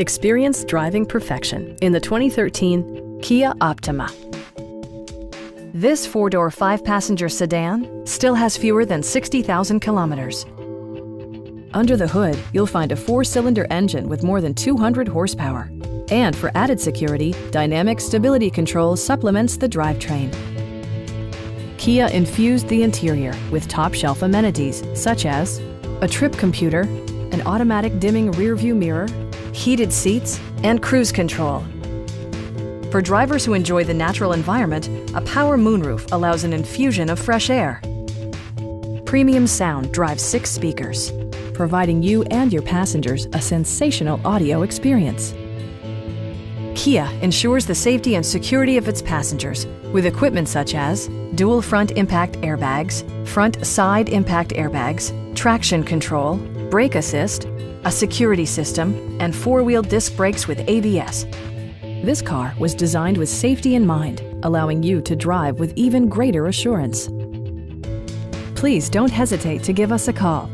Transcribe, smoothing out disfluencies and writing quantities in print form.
Experience driving perfection in the 2013 Kia Optima. This four-door, five-passenger sedan still has fewer than 60,000 kilometers. Under the hood, you'll find a four-cylinder engine with more than 200 horsepower. And for added security, dynamic stability control supplements the drivetrain. Kia infused the interior with top-shelf amenities such as a trip computer, an automatic dimming rear-view mirror, heated seats, and cruise control. For drivers who enjoy the natural environment, a power moonroof allows an infusion of fresh air. Premium sound drives 6 speakers, providing you and your passengers a sensational audio experience. Kia ensures the safety and security of its passengers with equipment such as dual front impact airbags, front side impact airbags, traction control, brake assist, a security system, and 4-wheel disc brakes with ABS. This car was designed with safety in mind, allowing you to drive with even greater assurance. Please don't hesitate to give us a call.